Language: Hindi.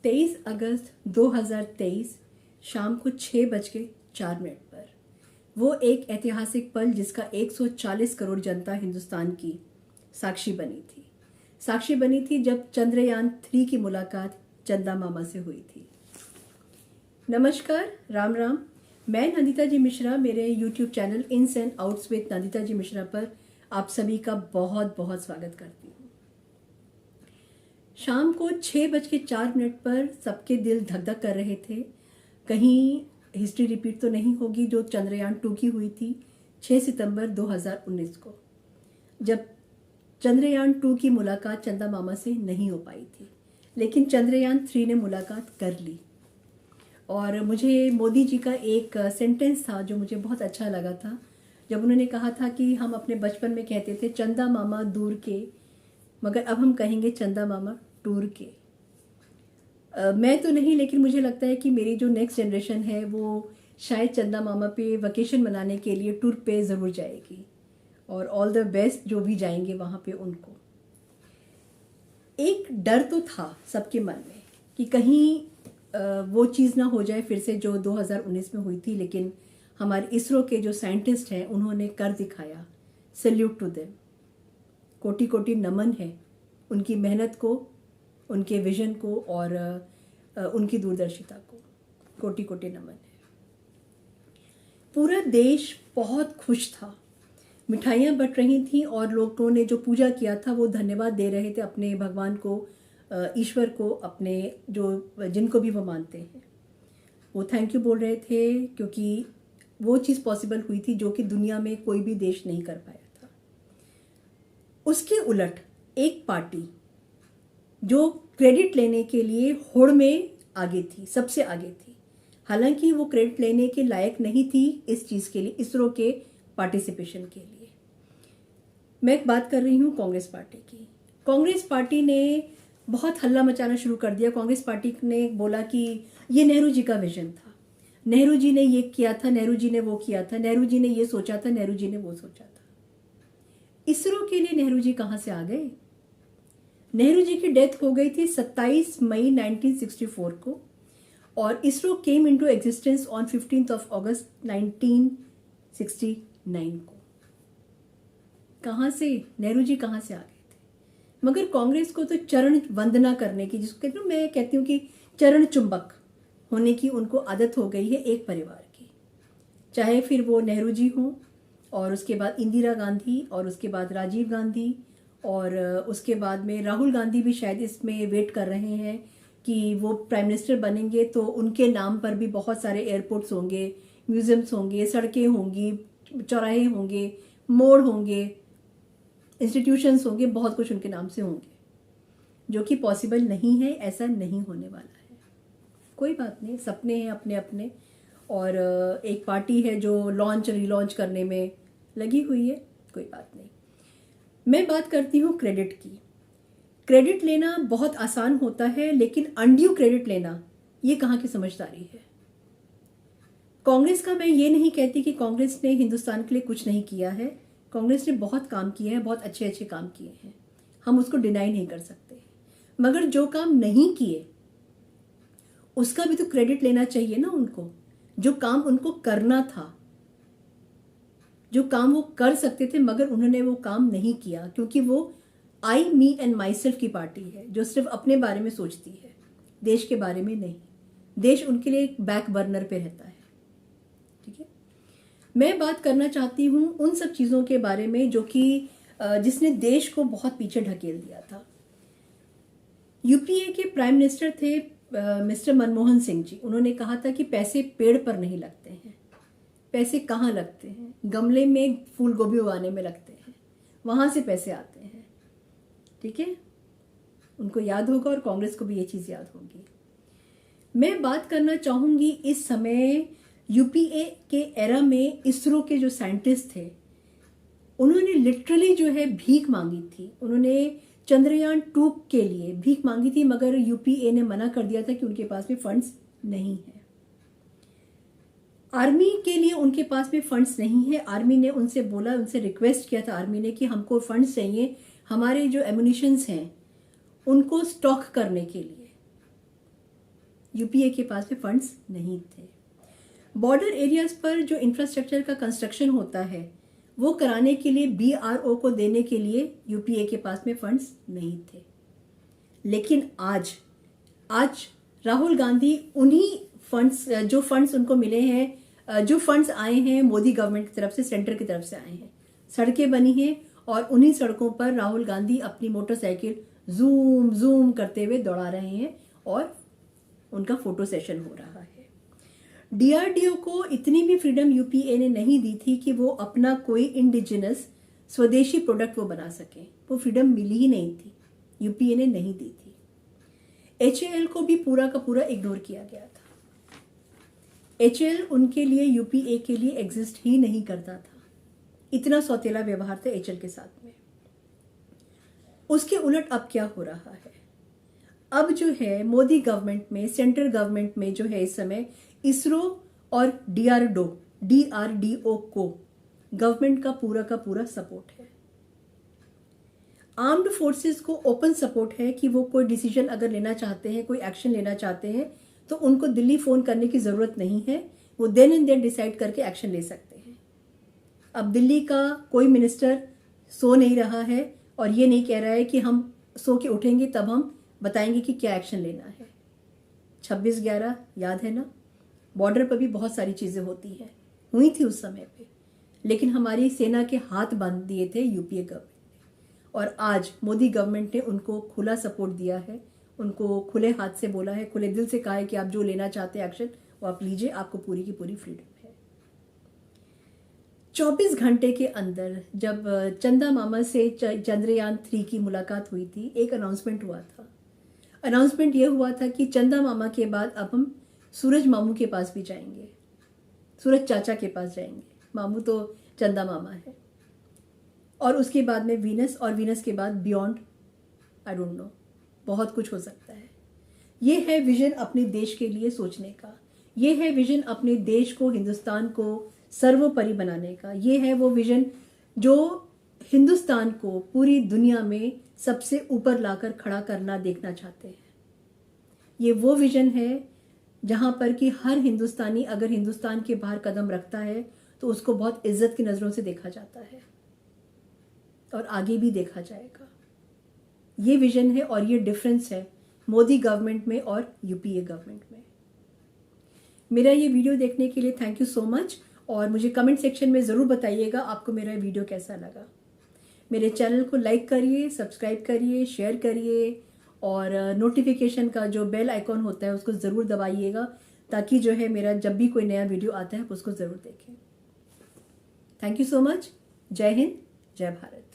23 अगस्त 2023 शाम को 6:04 पर वो एक ऐतिहासिक पल जिसका 140 करोड़ जनता हिंदुस्तान की साक्षी बनी थी। साक्षी बनी थी जब चंद्रयान 3 की मुलाकात चंदा मामा से हुई थी। नमस्कार, राम राम। मैं नंदिता जी मिश्रा, मेरे YouTube channel ins and outs with Nandita G Mishra पर आप सभी का बहुत बहुत स्वागत करती हूँ। शाम को 6:04 पर सबके दिल धक धक कर रहे थे। कहीं हिस्ट्री रिपीट तो नहीं होगी जो चंद्रयान 2 की हुई थी 6 सितंबर 2019 को, जब चंद्रयान 2 की मुलाकात चंदा मामा से नहीं हो पाई थी, लेकिन चंद्रयान 3 ने मुलाकात कर ली। और मुझे मोदी जी का एक सेंटेंस था जो मुझे बहुत अच्छा लगा था, जब उन्होंने कहा था कि हम अपने बचपन में कहते थे चंदा मामा दूर के, मगर अब हम कहेंगे चंदा मामा टूर के। मैं तो नहीं, लेकिन मुझे लगता है कि मेरी जो नेक्स्ट जनरेशन है वो शायद चंदा मामा पे वैकेशन मनाने के लिए टूर पे ज़रूर जाएगी। और ऑल द बेस्ट जो भी जाएंगे वहाँ पे उनको। एक डर तो था सबके मन में कि कहीं वो चीज़ ना हो जाए फिर से जो 2019 में हुई थी, लेकिन हमारे इसरो के जो साइंटिस्ट हैं उन्होंने कर दिखाया। सैल्यूट टू देम, कोटि कोटि नमन है उनकी मेहनत को, उनके विजन को और उनकी दूरदर्शिता को। कोटि कोटि नमन है। पूरा देश बहुत खुश था, मिठाइयाँ बट रही थी और लोगों ने जो पूजा किया था वो धन्यवाद दे रहे थे अपने भगवान को, ईश्वर को, अपने जो जिनको भी वो मानते हैं वो थैंक यू बोल रहे थे, क्योंकि वो चीज़ पॉसिबल हुई थी जो कि दुनिया में कोई भी देश नहीं कर पाया था। उसके उलट एक पार्टी जो क्रेडिट लेने के लिए होड़ में आगे थी, सबसे आगे थी, हालांकि वो क्रेडिट लेने के लायक नहीं थी इस चीज़ के लिए, इसरो के पार्टिसिपेशन के लिए। मैं बात कर रही हूँ कांग्रेस पार्टी की। कांग्रेस पार्टी ने बहुत हल्ला मचाना शुरू कर दिया। कांग्रेस पार्टी ने बोला कि ये नेहरू जी का विजन था, नेहरू जी ने ये किया था, नेहरू जी ने वो किया था, नेहरू जी ने ये सोचा था, नेहरू जी ने वो सोचा था। इसरो के लिए नेहरू जी कहाँ से आ गए? नेहरू जी की डेथ हो गई थी 27 मई 1964 को और ISRO came into existence on 15 अगस्त 1969 को। कहाँ से नेहरू जी कहाँ से आ गए थे? मगर कांग्रेस को तो चरण वंदना करने की, जिसको कहती हूँ, मैं कहती हूँ कि चरण चुंबक होने की उनको आदत हो गई है एक परिवार की, चाहे फिर वो नेहरू जी हों और उसके बाद इंदिरा गांधी और उसके बाद राजीव गांधी और उसके बाद में राहुल गांधी भी शायद इसमें वेट कर रहे हैं कि वो प्राइम मिनिस्टर बनेंगे तो उनके नाम पर भी बहुत सारे एयरपोर्ट्स होंगे, म्यूजियम्स होंगे, सड़कें होंगी, चौराहे होंगे, मोड़ होंगे, इंस्टीट्यूशंस होंगे, बहुत कुछ उनके नाम से होंगे, जो कि पॉसिबल नहीं है, ऐसा नहीं होने वाला है। कोई बात नहीं, सपने हैं अपने अपने, और एक पार्टी है जो लॉन्च रीलॉन्च करने में लगी हुई है, कोई बात नहीं। मैं बात करती हूँ क्रेडिट की। क्रेडिट लेना बहुत आसान होता है, लेकिन अनड्यू क्रेडिट लेना ये कहाँ की समझदारी है? कांग्रेस का मैं ये नहीं कहती कि कांग्रेस ने हिंदुस्तान के लिए कुछ नहीं किया है। कांग्रेस ने बहुत काम किए हैं, बहुत अच्छे अच्छे काम किए हैं, हम उसको डिनाई नहीं कर सकते। मगर जो काम नहीं किए उसका भी तो क्रेडिट लेना चाहिए ना उनको। जो काम उनको करना था, जो काम वो कर सकते थे, मगर उन्होंने वो काम नहीं किया, क्योंकि वो आई मी एंड माई सेल्फ की पार्टी है जो सिर्फ अपने बारे में सोचती है, देश के बारे में नहीं। देश उनके लिए एक बैक बर्नर पे रहता है। ठीक है, मैं बात करना चाहती हूँ उन सब चीज़ों के बारे में जो कि जिसने देश को बहुत पीछे ढकेल दिया था। यूपीए के प्राइम मिनिस्टर थे मिस्टर मनमोहन सिंह जी। उन्होंने कहा था कि पैसे पेड़ पर नहीं लगते हैं। पैसे कहाँ लगते हैं? गमले में फूल गोभी उगाने में लगते हैं, वहाँ से पैसे आते हैं। ठीक है, उनको याद होगा और कांग्रेस को भी ये चीज़ याद होगी। मैं बात करना चाहूँगी इस समय यूपीए के एरा में इसरो के जो साइंटिस्ट थे उन्होंने लिटरली जो है भीख मांगी थी। उन्होंने चंद्रयान 2 के लिए भीख मांगी थी, मगर यूपीए ने मना कर दिया था कि उनके पास में फंड्स नहीं है। आर्मी के लिए उनके पास में फंड्स नहीं है। आर्मी ने उनसे बोला, उनसे रिक्वेस्ट किया था आर्मी ने कि हमको फंड्स चाहिए हमारे जो एमुनिशंस हैं उनको स्टॉक करने के लिए। यूपीए के पास में फंड्स नहीं थे। बॉर्डर एरियाज पर जो इंफ्रास्ट्रक्चर का कंस्ट्रक्शन होता है वो कराने के लिए बीआरओ को देने के लिए यूपीए के पास में फंड्स नहीं थे। लेकिन आज राहुल गांधी उन्हीं फंड्स, जो फंड्स उनको मिले हैं, जो फंड्स आए हैं मोदी गवर्नमेंट की तरफ से, सेंटर की तरफ से आए हैं, सड़कें बनी हैं और उन्हीं सड़कों पर राहुल गांधी अपनी मोटरसाइकिल जूम जूम करते हुए दौड़ा रहे हैं और उनका फोटो सेशन हो रहा है। डीआरडीओ को इतनी भी फ्रीडम यूपीए ने नहीं दी थी कि वो अपना कोई इंडिजिनस स्वदेशी प्रोडक्ट वो बना सके। वो फ्रीडम मिली ही नहीं थी, यूपीए ने नहीं दी थी। एचएएल को भी पूरा का पूरा इग्नोर किया गया था। एचएएल उनके लिए, यूपीए के लिए एग्जिस्ट ही नहीं करता था। इतना सौतेला व्यवहार था एचएएल के साथ में। उसके उलट अब क्या हो रहा है? अब जो है मोदी गवर्नमेंट में, सेंट्रल गवर्नमेंट में जो है इस समय इसरो और डीआरडीओ को गवर्नमेंट का पूरा सपोर्ट है। आर्म्ड फोर्सेस को ओपन सपोर्ट है कि वो कोई डिसीजन अगर लेना चाहते हैं, कोई एक्शन लेना चाहते हैं, तो उनको दिल्ली फोन करने की जरूरत नहीं है। वो देन एंड देयर डिसाइड करके एक्शन ले सकते हैं। अब दिल्ली का कोई मिनिस्टर सो नहीं रहा है और ये नहीं कह रहा है कि हम सो के उठेंगे तब हम बताएंगे कि क्या एक्शन लेना है। 26/11 याद है ना? बॉर्डर पर भी बहुत सारी चीजें होती हैं, हुई थी उस समय पे, लेकिन हमारी सेना के हाथ बांध दिए थे यूपीए गवर्नमेंट ने। और आज मोदी गवर्नमेंट ने उनको खुला सपोर्ट दिया है, उनको खुले हाथ से बोला है, खुले दिल से कहा है कि आप जो लेना चाहते हैं एक्शन वो आप लीजिए, आपको पूरी की पूरी फ्रीडम है। 24 घंटे के अंदर जब चंदा मामा से चंद्रयान 3 की मुलाकात हुई थी, एक अनाउंसमेंट हुआ था। अनाउंसमेंट ये हुआ था कि चंदा मामा के बाद अब हम सूरज मामू के पास भी जाएंगे, सूरज चाचा के पास जाएंगे। मामू तो चंदा मामा है। और उसके बाद में वीनस, और वीनस के बाद बियॉन्ड, आई डोंट नो, बहुत कुछ हो सकता है। ये है विजन अपने देश के लिए सोचने का। ये है विजन अपने देश को, हिंदुस्तान को सर्वोपरि बनाने का। ये है वो विजन जो हिंदुस्तान को पूरी दुनिया में सबसे ऊपर लाकर खड़ा करना देखना चाहते हैं। ये वो विजन है जहां पर कि हर हिंदुस्तानी अगर हिंदुस्तान के बाहर कदम रखता है तो उसको बहुत इज्जत की नजरों से देखा जाता है और आगे भी देखा जाएगा। ये विजन है और ये डिफरेंस है मोदी गवर्नमेंट में और यूपीए गवर्नमेंट में। मेरा ये वीडियो देखने के लिए थैंक यू सो मच, और मुझे कमेंट सेक्शन में ज़रूर बताइएगा आपको मेरा वीडियो कैसा लगा। मेरे चैनल को लाइक करिए, सब्सक्राइब करिए, शेयर करिए, और नोटिफिकेशन का जो बेल आइकॉन होता है उसको ज़रूर दबाइएगा, ताकि जो है मेरा जब भी कोई नया वीडियो आता है आप उसको ज़रूर देखें। Thank you so much. जय हिंद, जय भारत।